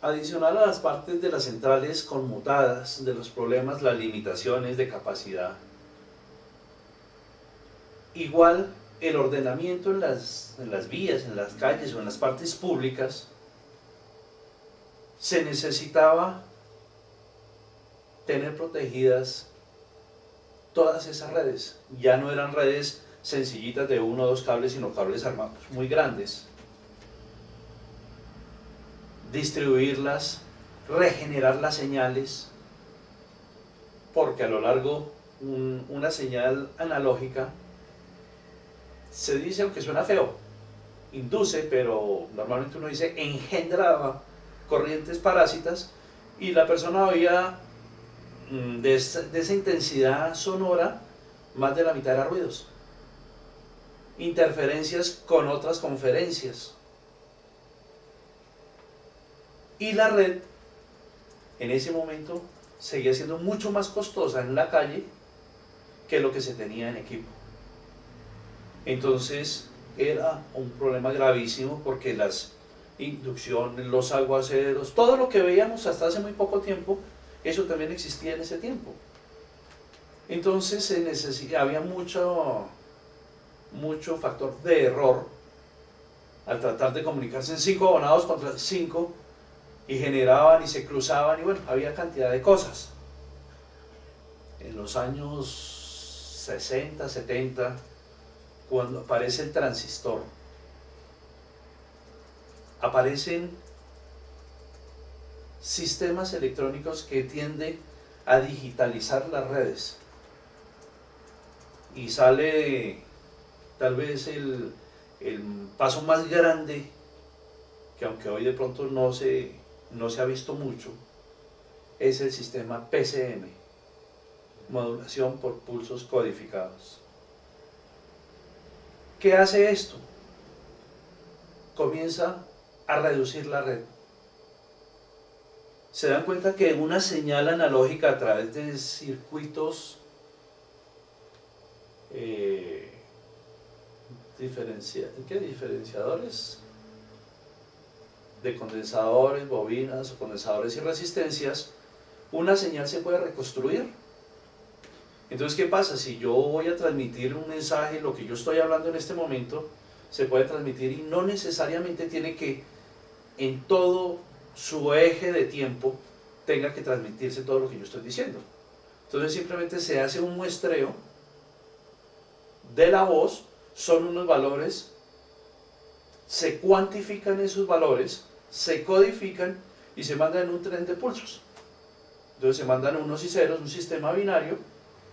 Adicional a las partes de las centrales conmutadas, de los problemas, las limitaciones de capacidad, igual el ordenamiento en las vías, en las calles o en las partes públicas, se necesitaba tener protegidas todas esas redes. Ya no eran redes sencillitas de uno o dos cables, sino cables armados muy grandes. Distribuirlas, regenerar las señales, porque a lo largo una señal analógica se dice, aunque suena feo, induce, pero normalmente uno dice engendraba corrientes parásitas, y la persona oía de esa intensidad sonora más de la mitad era ruidos, interferencias con otras conferencias. Y la red en ese momento seguía siendo mucho más costosa en la calle que lo que se tenía en equipo. Entonces era un problema gravísimo, porque las inducciones, los aguaceros, todo lo que veíamos hasta hace muy poco tiempo, eso también existía en ese tiempo. Entonces había mucho factor de error al tratar de comunicarse en 5 abonados contra 5, y generaban y se cruzaban, y bueno, había cantidad de cosas. En los años 60, 70, cuando aparece el transistor, aparecen sistemas electrónicos que tienden a digitalizar las redes, y sale tal vez el paso más grande, que aunque hoy de pronto no se ha visto mucho, es el sistema PCM, modulación por pulsos codificados. ¿Qué hace esto? Comienza a reducir la red. Se dan cuenta que una señal analógica a través de circuitos diferenciadores de condensadores, bobinas o condensadores y resistencias, una señal se puede reconstruir. Entonces, ¿qué pasa? Si yo voy a transmitir un mensaje, lo que yo estoy hablando en este momento, se puede transmitir, y no necesariamente tiene que, en todo su eje de tiempo, tenga que transmitirse todo lo que yo estoy diciendo. Entonces simplemente se hace un muestreo de la voz, son unos valores, se cuantifican esos valores, se codifican y se mandan en un tren de pulsos. Entonces se mandan unos y ceros, un sistema binario,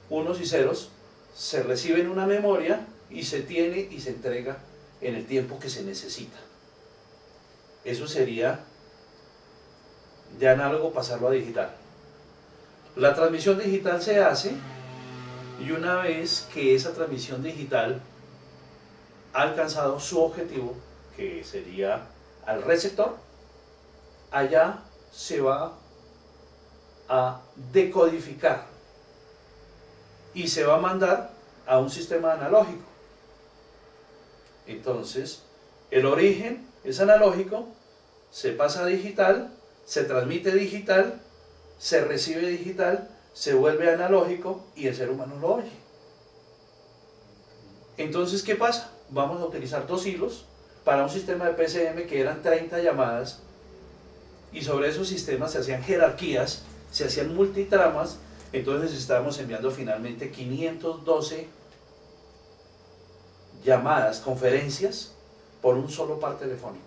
unos y ceros, se recibe en una memoria y se tiene y se entrega en el tiempo que se necesita. Eso sería de análogo pasarlo a digital. La transmisión digital se hace, y una vez que esa transmisión digital ha alcanzado su objetivo, que sería al receptor, allá se va a decodificar y se va a mandar a un sistema analógico. Entonces, el origen es analógico, se pasa a digital, se transmite digital, se recibe digital, se vuelve analógico y el ser humano lo oye. Entonces, ¿qué pasa? Vamos a utilizar 2 hilos para un sistema de PCM que eran 30 llamadas, y sobre esos sistemas se hacían jerarquías, se hacían multitramas. Entonces estábamos enviando finalmente 512 llamadas, conferencias, por un solo par telefónico.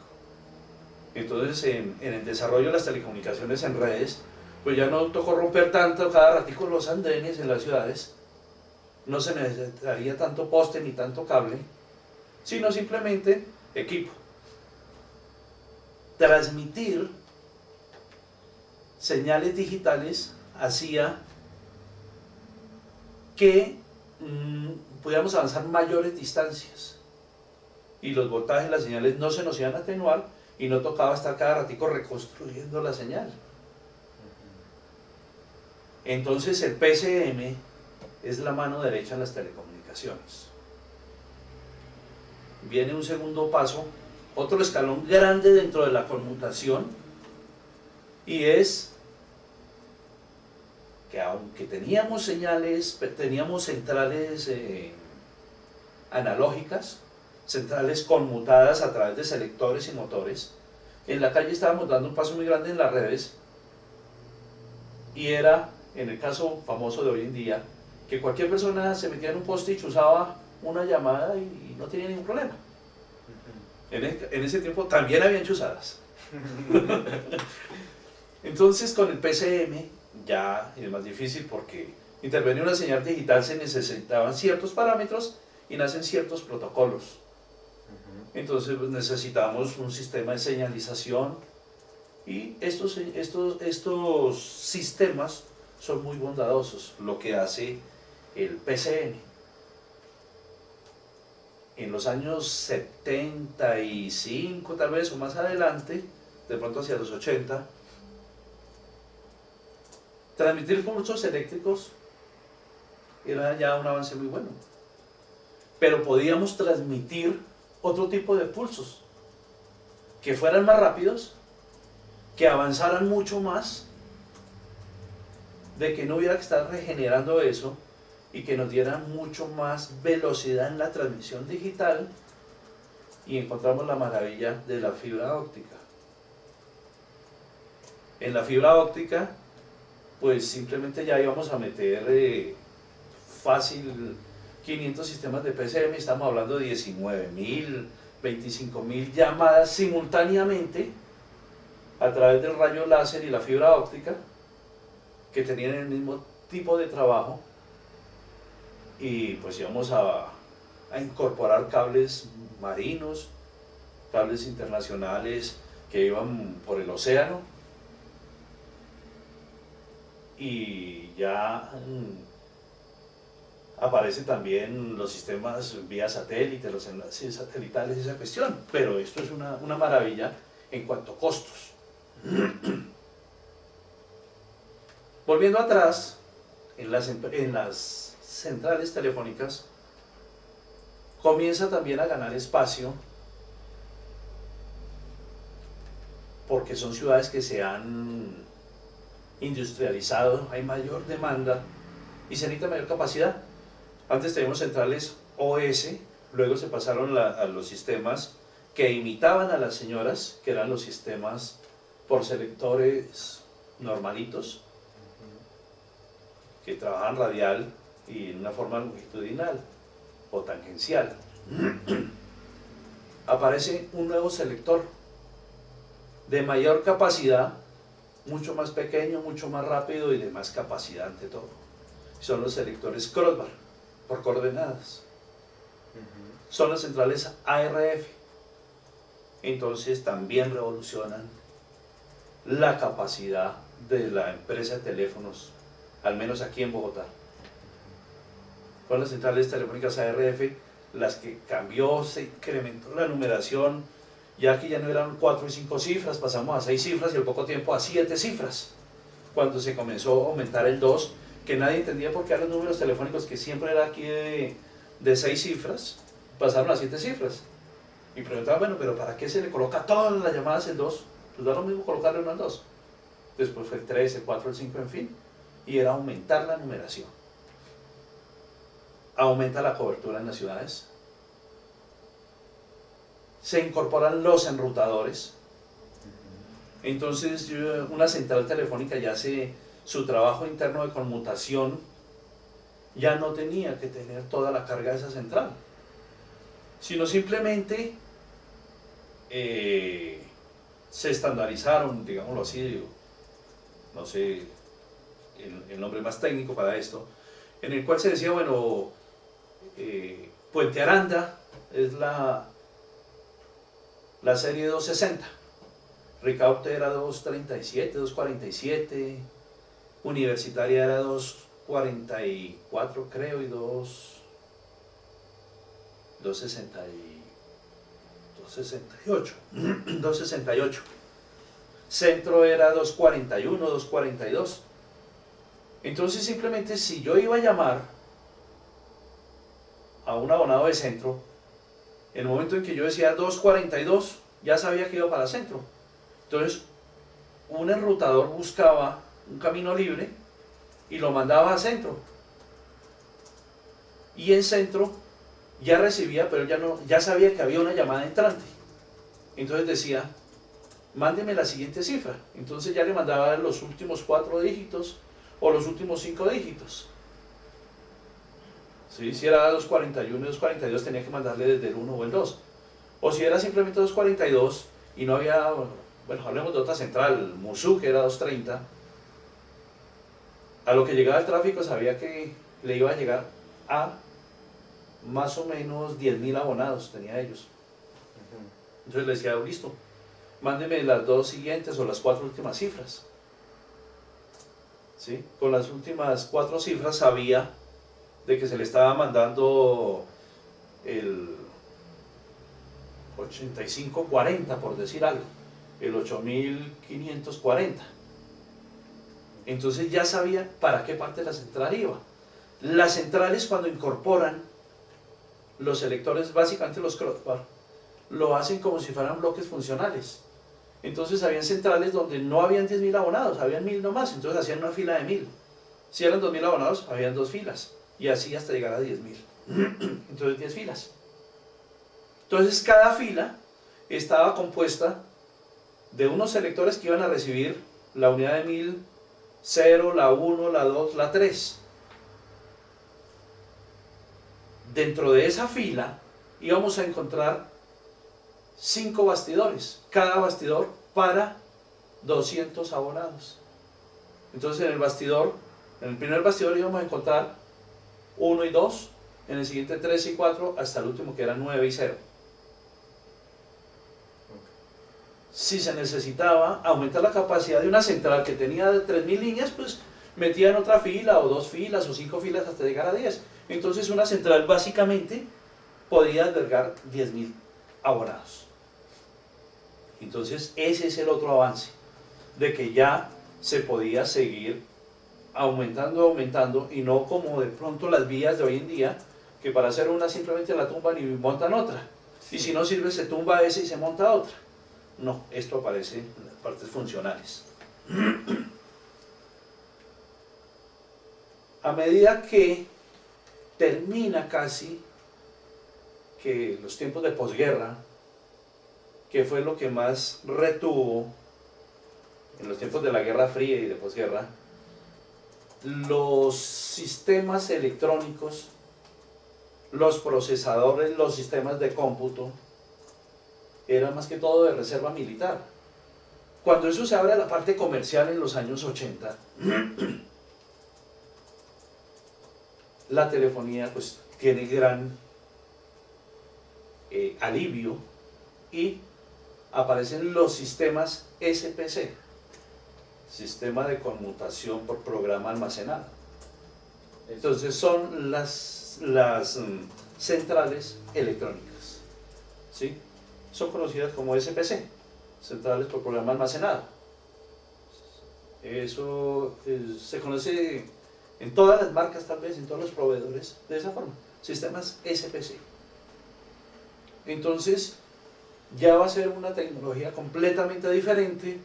Entonces en el desarrollo de las telecomunicaciones en redes, pues ya no tocó romper tanto cada ratico los andenes en las ciudades, no se necesitaría tanto poste ni tanto cable, sino simplemente equipo. Transmitir señales digitales hacía que pudiéramos avanzar mayores distancias, y los voltajes de las señales no se nos iban a atenuar, y no tocaba estar cada ratico reconstruyendo la señal. Entonces el PCM es la mano derecha en las telecomunicaciones. Viene un segundo paso, otro escalón grande dentro de la conmutación, Y es que aunque teníamos señales, teníamos centrales analógicas, centrales conmutadas a través de selectores y motores, en la calle estábamos dando un paso muy grande en las redes, y era, en el caso famoso de hoy en día, que cualquier persona se metía en un poste y chuzaba una llamada y no tenía ningún problema. En ese tiempo también habían chuzadas. Entonces con el PCM ya es más difícil, porque intervenir una señal digital se necesitaban ciertos parámetros y nacen ciertos protocolos. Entonces pues, necesitamos un sistema de señalización, y estos sistemas son muy bondadosos. Lo que hace el PCM en los años 75 tal vez, o más adelante, de pronto hacia los 80, transmitir pulsos eléctricos era ya un avance muy bueno, pero podíamos transmitir otro tipo de pulsos que fueran más rápidos, que avanzaran mucho más, de que no hubiera que estar regenerando eso, y que nos dieran mucho más velocidad en la transmisión digital. Y encontramos la maravilla de la fibra óptica. En la fibra óptica pues simplemente ya íbamos a meter fácil 500 sistemas de PCM. Estamos hablando de 19.000, 25.000 llamadas simultáneamente a través del rayo láser y la fibra óptica, que tenían el mismo tipo de trabajo. Y pues íbamos a incorporar cables marinos, cables internacionales que iban por el océano, y ya aparecen también los sistemas vía satélite, los enlaces satelitales, esa cuestión. Pero esto es una maravilla en cuanto a costos. Volviendo atrás, en las centrales telefónicas comienza también a ganar espacio, porque son ciudades que se han industrializado, hay mayor demanda y se necesita mayor capacidad. Antes teníamos centrales OS, luego se pasaron a los sistemas que imitaban a las señoras, que eran los sistemas por selectores normalitos, que trabajaban radial y en una forma longitudinal o tangencial. Aparece un nuevo selector de mayor capacidad, mucho más pequeño, mucho más rápido y de más capacidad ante todo. Son los selectores crossbar, por coordenadas. Son las centrales ARF. Entonces también revolucionan la capacidad de la empresa de teléfonos, al menos aquí en Bogotá. Son las centrales telefónicas ARF las que cambió, se incrementó la numeración. Ya que ya no eran 4 y 5 cifras, pasamos a 6 cifras y al poco tiempo a 7 cifras. Cuando se comenzó a aumentar el 2, que nadie entendía por qué a los números telefónicos, que siempre era aquí de 6 cifras, pasaron a 7 cifras. Y preguntaban, bueno, pero ¿para qué se le coloca todas las llamadas en 2? Pues da lo mismo colocarle uno en 2. Después fue el 3, el 4, el 5, en fin. Y era aumentar la numeración. Aumenta la cobertura en las ciudades. Se incorporan los enrutadores. Entonces una central telefónica ya hace su trabajo interno de conmutación, ya no tenía que tener toda la carga de esa central, sino simplemente se estandarizaron, digámoslo así, no sé el nombre más técnico para esto, en el cual se decía, bueno, Puente Aranda es la serie 260, Ricaurte era 237, 247, Universitaria era 244 creo, y 268, 268. Centro era 241, 242. Entonces simplemente si yo iba a llamar a un abonado de centro, en el momento en que yo decía 242, ya sabía que iba para centro. Entonces, un enrutador buscaba un camino libre y lo mandaba a centro. Y en centro ya recibía, pero ya sabía que había una llamada entrante. Entonces decía, mándeme la siguiente cifra. Entonces ya le mandaba los últimos 4 dígitos o los últimos 5 dígitos. ¿Sí? Si era 241 y 242 tenía que mandarle desde el 1 o el 2. O si era simplemente 242 y no había, bueno, hablemos de otra central, Musu, que era 230, a lo que llegaba el tráfico sabía que le iba a llegar a más o menos 10.000 abonados, tenía ellos. Entonces le decía, listo, mándeme las 2 siguientes o las 4 últimas cifras. ¿Sí? Con las últimas 4 cifras sabía de que se le estaba mandando el 8540, por decir algo, el 8540. Entonces ya sabía para qué parte de la central iba. Las centrales, cuando incorporan los selectores, básicamente los crossbar, lo hacen como si fueran bloques funcionales. Entonces habían centrales donde no habían 10.000 abonados, habían 1.000 nomás, entonces hacían una fila de 1.000. Si eran 2.000 abonados, habían 2 filas, y así hasta llegar a 10.000. Entonces 10 filas. Entonces cada fila estaba compuesta de unos selectores que iban a recibir la unidad de 1.000, 0, la 1, la 2, la 3. Dentro de esa fila íbamos a encontrar 5 bastidores, cada bastidor para 200 abonados. Entonces en el primer bastidor íbamos a encontrar 1 y 2, en el siguiente 3 y 4, hasta el último que era 9 y 0. Si se necesitaba aumentar la capacidad de una central que tenía 3.000 líneas, pues metía en otra fila, o 2 filas, o 5 filas hasta llegar a 10. Entonces una central básicamente podía albergar 10.000 abonados. Entonces ese es el otro avance, de que ya se podía seguir aumentando, y no como de pronto las vías de hoy en día, que para hacer una simplemente la tumban y montan otra, y si no sirve se tumba esa y se monta otra. No, esto aparece en las partes funcionales. A medida que termina casi que los tiempos de posguerra, que fue lo que más retuvo en los tiempos de la Guerra Fría y de posguerra, los sistemas electrónicos, los procesadores, los sistemas de cómputo, eran más que todo de reserva militar. Cuando eso se abre a la parte comercial en los años 80, la telefonía pues tiene gran alivio, y aparecen los sistemas SPC, sistema de conmutación por programa almacenado. Entonces son las centrales electrónicas, ¿sí? Son conocidas como SPC, centrales por programa almacenado. Eso se conoce en todas las marcas, tal vez en todos los proveedores, de esa forma, sistemas SPC. Entonces ya va a ser una tecnología completamente diferente.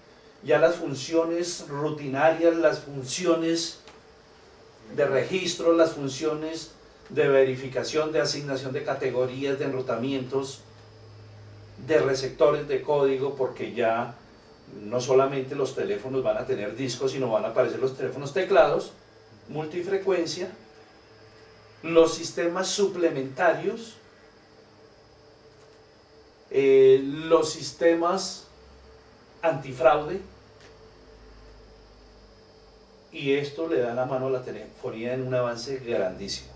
Ya las funciones rutinarias, las funciones de registro, las funciones de verificación, de asignación de categorías, de enrutamientos, de receptores de código, porque ya no solamente los teléfonos van a tener discos, sino van a aparecer los teléfonos teclados, multifrecuencia, los sistemas suplementarios, los sistemas antifraude, y esto le da la mano a la telefonía en un avance grandísimo.